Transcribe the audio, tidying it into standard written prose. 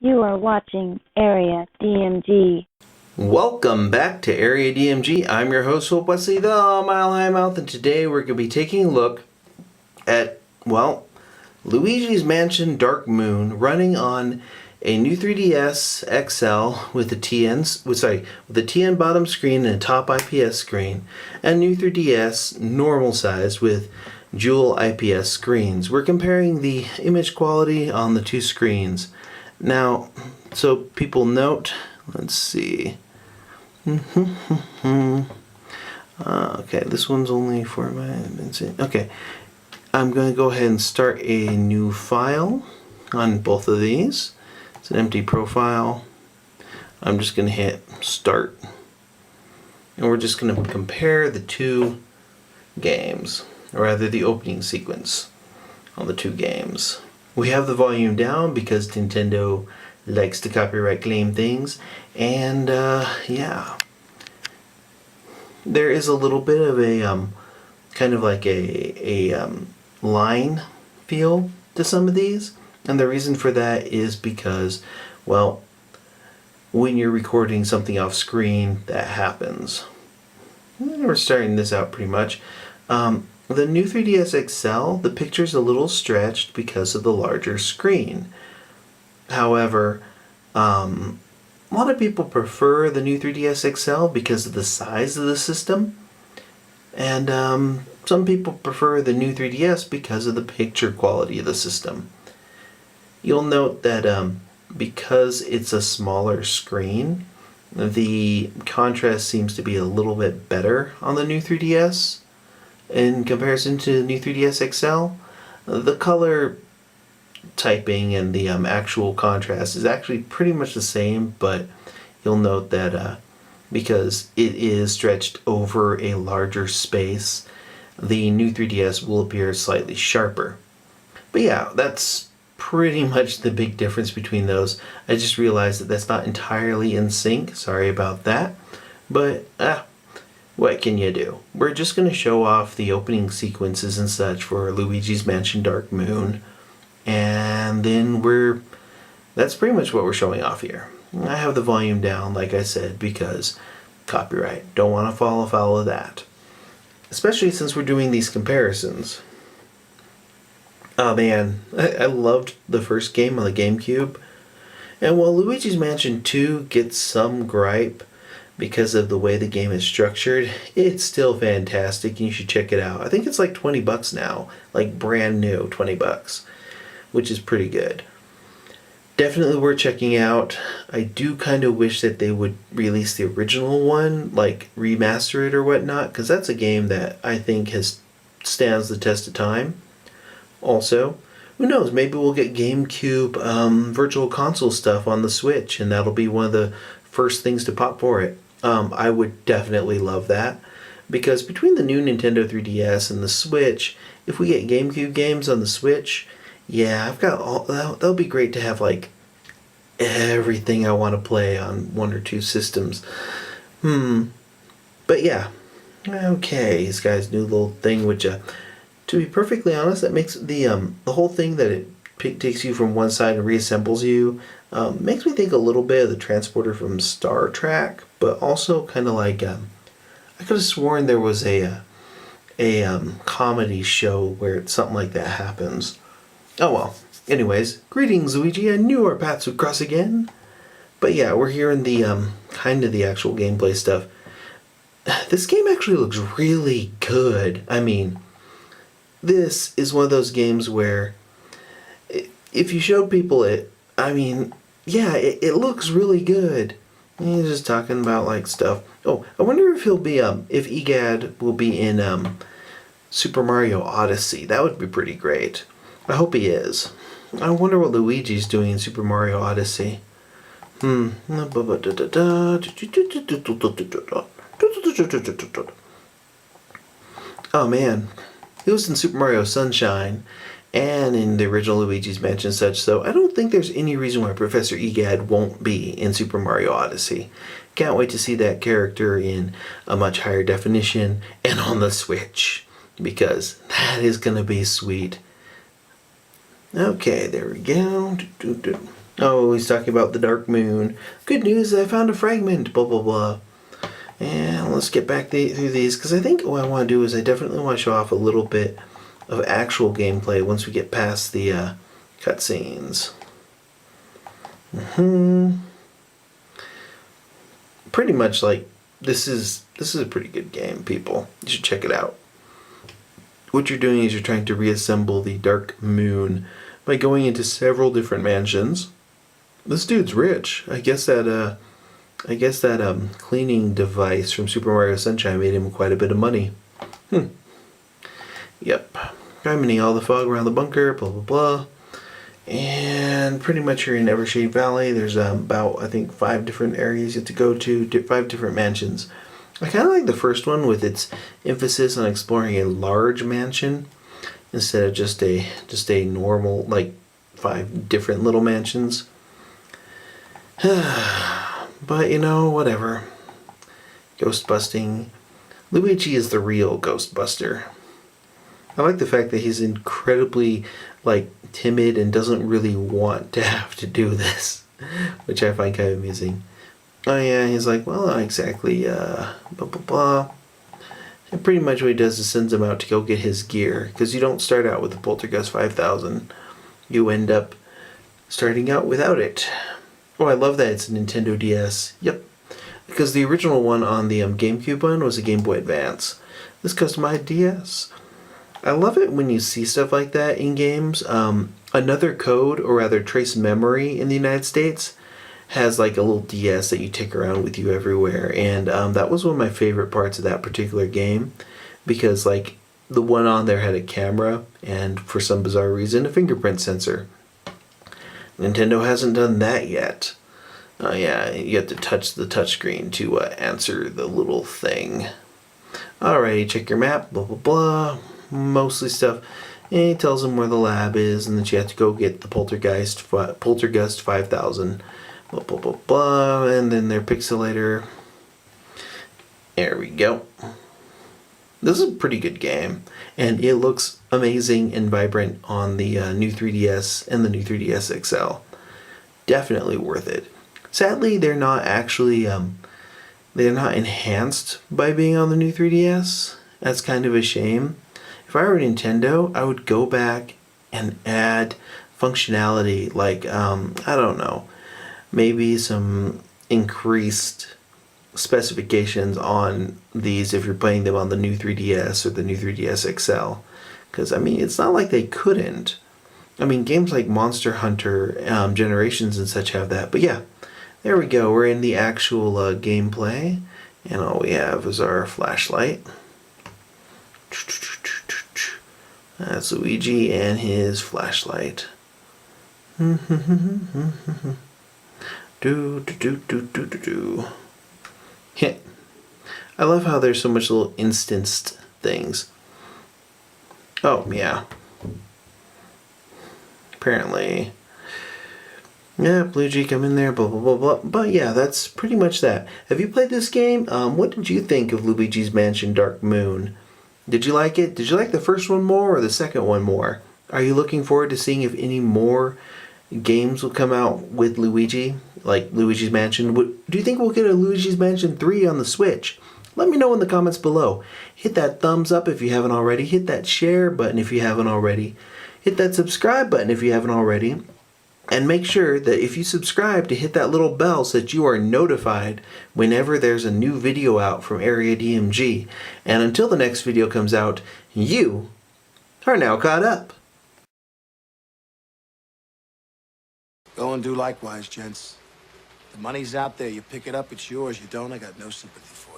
You are watching Area DMG. Welcome back to Area DMG. I'm your host, Hope Wesley, the Mile High Mouth, and today we're going to be taking a look at, Luigi's Mansion Dark Moon running on a new 3DS XL with a TN bottom screen and a top IPS screen, and new 3DS normal size with dual IPS screens. We're comparing the image quality on the two screens. Now, so people note, let's see. Okay, this one's only for my... Okay, I'm going to go ahead and start a new file on both of these. It's an empty profile. I'm just going to hit start. And we're just going to compare the two games, or rather the opening sequence on the two games. We have the volume down because Nintendo likes to copyright claim things, and yeah, there is a little bit of a kind of like a line feel to some of these, and the reason for that is because, well, when you're recording something off screen, that happens. We're starting this out pretty much. The new 3DS XL, the picture's a little stretched because of the larger screen. However, a lot of people prefer the new 3DS XL because of the size of the system. And some people prefer the new 3DS because of the picture quality of the system. You'll note that because it's a smaller screen, the contrast seems to be a little bit better on the new 3DS. In comparison to the new 3DS XL, the color typing and the actual contrast is actually pretty much the same, but you'll note that because it is stretched over a larger space, the new 3DS will appear slightly sharper. But yeah, that's pretty much the big difference between those. I just realized that that's not entirely in sync. Sorry about that. But what can you do? We're just going to show off the opening sequences and such for Luigi's Mansion Dark Moon. And then that's pretty much what we're showing off here. I have the volume down, like I said, because copyright. Don't want to fall afoul of that. Especially since we're doing these comparisons. Oh man, I loved the first game on the GameCube. And while Luigi's Mansion 2 gets some gripe because of the way the game is structured, it's still fantastic and you should check it out. I think it's like $20 now, like brand new $20, which is pretty good. Definitely worth checking out. I do kind of wish that they would release the original one, like remaster it or whatnot, because that's a game that I think stands the test of time. Also, who knows, maybe we'll get GameCube Virtual Console stuff on the Switch, and that'll be one of the first things to pop for it. I would definitely love that, because between the new Nintendo 3DS and the Switch, if we get GameCube games on the Switch, yeah, I've got all that'll be great to have like everything I want to play on one or two systems. But yeah, okay, this guy's new little thing, which to be perfectly honest, that makes the whole thing that it takes you from one side and reassembles you, makes me think a little bit of the transporter from Star Trek, but also kind of like I could have sworn there was a comedy show where something like that happens. Oh well. Anyways, greetings Luigi, I knew our paths would cross again. But yeah, we're here in the kind of the actual gameplay stuff. This game actually looks really good. I mean, this is one of those games where if you showed people it, I mean, yeah, it looks really good. He's just talking about like stuff. Oh, I wonder if if EGAD will be in Super Mario Odyssey. That would be pretty great. I hope he is. I wonder what Luigi's doing in Super Mario Odyssey. Oh man, he was in Super Mario Sunshine and in the original Luigi's Mansion and such, so I don't think there's any reason why Professor Egad won't be in Super Mario Odyssey. Can't wait to see that character in a much higher definition and on the Switch, because that is going to be sweet. Okay, there we go. Oh, he's talking about the Dark Moon. Good news, I found a fragment, blah, blah, blah. And let's get back through these, because I think what I want to do is I definitely want to show off a little bit of actual gameplay once we get past the cutscenes. Pretty much like, this is a pretty good game, people. You should check it out. What you're doing is you're trying to reassemble the Dark Moon by going into several different mansions. This dude's rich. I guess that cleaning device from Super Mario Sunshine made him quite a bit of money. Yep. Remedying all the fog around the bunker, blah blah blah. And pretty much you're in Evershade Valley. There's about, I think, 5 different areas you have to go to, 5 different mansions. I kind of like the first one with its emphasis on exploring a large mansion instead of just a normal, like, 5 different little mansions. But, you know, whatever. Ghost busting. Luigi is the real ghost buster. I like the fact that he's incredibly, like, timid and doesn't really want to have to do this, which I find kind of amusing. Oh yeah, he's like, well, not exactly, blah blah blah. And pretty much what he does is sends him out to go get his gear, because you don't start out with the Poltergust 5000. You end up starting out without it. Oh, I love that it's a Nintendo DS. Yep. Because the original one on the GameCube one was a Game Boy Advance. This customized DS. I love it when you see stuff like that in games. Another Code, or rather Trace Memory in the United States, has like a little DS that you take around with you everywhere. And that was one of my favorite parts of that particular game. Because like the one on there had a camera and for some bizarre reason a fingerprint sensor. Nintendo hasn't done that yet. Oh yeah, you have to touch the touchscreen to answer the little thing. Alrighty, check your map, blah blah blah. Mostly stuff. And he tells him where the lab is and that you have to go get the Poltergust 5000. Blah blah blah blah. And then their pixelator. There we go. This is a pretty good game. And it looks amazing and vibrant on the new 3DS and the new 3DS XL. Definitely worth it. Sadly, they're not actually, they're not enhanced by being on the new 3DS. That's kind of a shame. If I were Nintendo, I would go back and add functionality like, I don't know, maybe some increased specifications on these if you're playing them on the new 3DS or the new 3DS XL. Because, I mean, it's not like they couldn't. I mean, games like Monster Hunter Generations and such have that. But yeah, there we go. We're in the actual gameplay. And all we have is our flashlight. That's Luigi and his flashlight. Do do do do do do do. Yeah. I love how there's so much little instanced things. Oh yeah. Apparently. Yeah, Luigi, come in there, blah blah blah blah. But yeah, that's pretty much that. Have you played this game? What did you think of Luigi's Mansion Dark Moon? Did you like it? Did you like the first one more or the second one more? Are you looking forward to seeing if any more games will come out with Luigi? Like Luigi's Mansion? Do you think we'll get a Luigi's Mansion 3 on the Switch? Let me know in the comments below. Hit that thumbs up if you haven't already. Hit that share button if you haven't already. Hit that subscribe button if you haven't already. And make sure that if you subscribe to hit that little bell so that you are notified whenever there's a new video out from Area DMG. And until the next video comes out, you are now caught up. Go and do likewise, gents. The money's out there. You pick it up, it's yours. You don't, I got no sympathy for you.